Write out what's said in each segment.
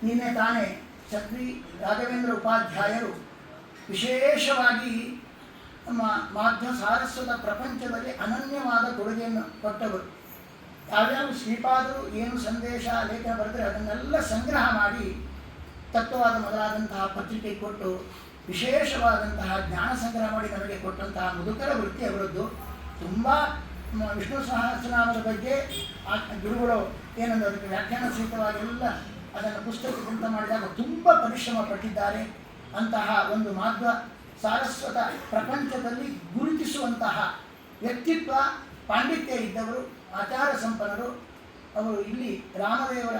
ನಿನ್ನೆ ತಾನೇ ಛತ್ರಿ ರಾಘವೇಂದ್ರ ಉಪಾಧ್ಯಾಯರು ವಿಶೇಷವಾಗಿ ನಮ್ಮ ಮಾಧ್ವ ಸಾರಸ್ವತ ಪ್ರಪಂಚದಲ್ಲಿ ಅನನ್ಯವಾದ ಕೊಡುಗೆಯನ್ನು ಕೊಟ್ಟವರು. ಯಾವ್ಯಾವ ಶ್ರೀಪಾದರು ಏನು ಸಂದೇಶ ಲೇಖನ ಬರೆದರೆ ಅದನ್ನೆಲ್ಲ ಸಂಗ್ರಹ ಮಾಡಿ ತತ್ವವಾದ ಮೊದಲಾದಂತಹ ಪತ್ರಿಕೆ ಕೊಟ್ಟು ವಿಶೇಷವಾದಂತಹ ಜ್ಞಾನ ಸಂಗ್ರಹ ಮಾಡಿ ನಮಗೆ ಕೊಟ್ಟಂತಹ ಮುದುಕರ ವೃತ್ತಿ ಅವರದ್ದು. ತುಂಬ ವಿಷ್ಣು ಸಹಸ್ರನಾಮದ ಬಗ್ಗೆ ಆ ಗುರುಗಳು ಏನಂದ್ರೆ ಅದಕ್ಕೆ ವ್ಯಾಖ್ಯಾನ ಸಹಿತವಾಗೆಲ್ಲ ಅದನ್ನು ಪುಸ್ತಕದಿಂದ ಮಾಡಿದಾಗ ತುಂಬ ಪರಿಶ್ರಮ ಪಟ್ಟಿದ್ದಾರೆ. ಅಂತಹ ಒಂದು ಮಾಧ್ವ ಸಾರಸ್ವತ ಪ್ರಪಂಚದಲ್ಲಿ ಗುರುತಿಸುವಂತಹ ವ್ಯಕ್ತಿತ್ವ ಪಾಂಡಿತ್ಯ ಇದ್ದವರು, ಆಚಾರ ಸಂಪನ್ನರು. ಅವರು ಇಲ್ಲಿ ರಾಮದೇವರ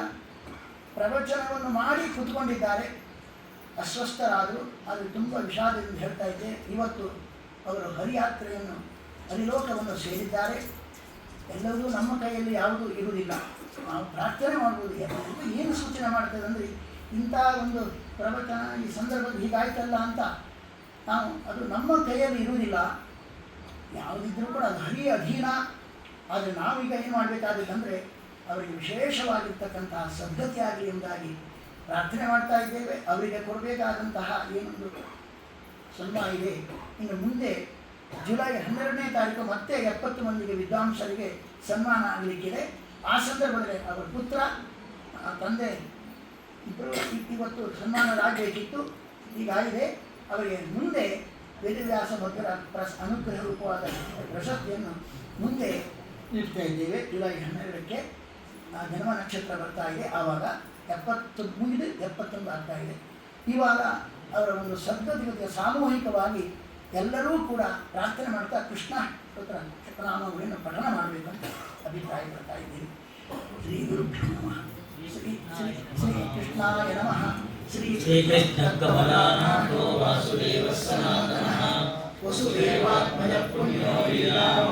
ಪ್ರವಚನವನ್ನು ಮಾಡಿ ಕೂತ್ಕೊಂಡಿದ್ದಾರೆ. ಅಸ್ವಸ್ಥರಾದರು, ಅದು ತುಂಬ ವಿಷಾದದಿಂದ ಹೇಳ್ತಾ ಇದ್ದೆ. ಇವತ್ತು ಅವರು ಹರಿಯಾತ್ರೆಯನ್ನು ಹರಿಲೋಕವನ್ನು ಸೇರಿದ್ದಾರೆ. ಎಲ್ಲವೂ ನಮ್ಮ ಕೈಯಲ್ಲಿ ಯಾವುದೂ ಇರುವುದಿಲ್ಲ. ನಾವು ಪ್ರಾರ್ಥನೆ ಮಾಡ್ಬೋದು. ಏನು ಸೂಚನೆ ಮಾಡ್ತದೆ ಅಂದರೆ ಇಂಥ ಒಂದು ಪ್ರವಚನ ಈ ಸಂದರ್ಭದಲ್ಲಿ ಹೀಗಾಯ್ತಲ್ಲ ಅಂತ ನಾವು ಅದು ನಮ್ಮ ಕೈಯಲ್ಲಿ ಇರುವುದಿಲ್ಲ. ಯಾವುದಿದ್ರೂ ಕೂಡ ಅದು ಹರಿಯ ಅಧೀನ. ಆದರೆ ನಾವೀಗ ಏನು ಮಾಡಬೇಕಾಗಿತ್ತಂದರೆ ಅವರಿಗೆ ವಿಶೇಷವಾಗಿರ್ತಕ್ಕಂತಹ ಸದ್ಗತಿ ಆಗಲಿ ಎಂಬುದಾಗಿ ಪ್ರಾರ್ಥನೆ ಮಾಡ್ತಾ ಇದ್ದೇವೆ. ಅವರಿಗೆ ಕೊಡಬೇಕಾದಂತಹ ಏನೊಂದು ಸನ್ಮಾನ ಇದೆ. ಇನ್ನು ಮುಂದೆ ಜುಲೈ 12ನೇ ತಾರೀಕು ಮತ್ತೆ 70 ಮಂದಿಗೆ ವಿದ್ವಾಂಸರಿಗೆ ಸನ್ಮಾನ ಆಗಲಿಕ್ಕಿದೆ. ಆ ಸಂದರ್ಭದಲ್ಲಿ ಅವರ ಪುತ್ರ ತಂದೆ ಇಬ್ಬರು ಇವತ್ತು ಸನ್ಮಾನರಾಗಬೇಕಿತ್ತು, ಹೀಗಾಗಿದೆ. ಅವರಿಗೆ ಮುಂದೆ ವೇದವ್ಯಾಸ ಭಕ್ತರ ಅನುಗ್ರಹ ರೂಪವಾದ ಪ್ರಶಸ್ತಿಯನ್ನು ಮುಂದೆ ನೀಡ್ತಾ ಇದ್ದೇವೆ. ಜುಲೈ 12ಕ್ಕೆ ಜನ್ಮ ನಕ್ಷತ್ರ ಬರ್ತಾ ಇದೆ. ಆವಾಗ 70 ಮುಗಿದು 71 ಆಗ್ತಾ ಇದೆ. ಇವಾಗ ಅವರ ಒಂದು ಸದ್ಗತಿಗೆ ಸಾಮೂಹಿಕವಾಗಿ ಎಲ್ಲರೂ ಕೂಡ ಪ್ರಾರ್ಥನೆ ಮಾಡ್ತಾ ಕೃಷ್ಣ ನಾಮಗಳನ್ನು ಪಠಣ ಮಾಡಬೇಕಂತ ಅಭಿಪ್ರಾಯ ಪಡ್ತಾ ಇದ್ದೀವಿ. ಶ್ರೀ ಗುರುಭ್ಯೋ ನಮಃ. ಶ್ರೀ ಕೃಷ್ಣಾಯ ನಮಃ. ಶ್ರೀ ಕೃಷ್ಣ ಕಮಲಾನಾಥೋ ವಾಸುದೇವ ಸನಾತನಃ ವಸುದೇವಾತ್ಮಜ ಪುಣ್ಯೋ ಲೀಲಾಮ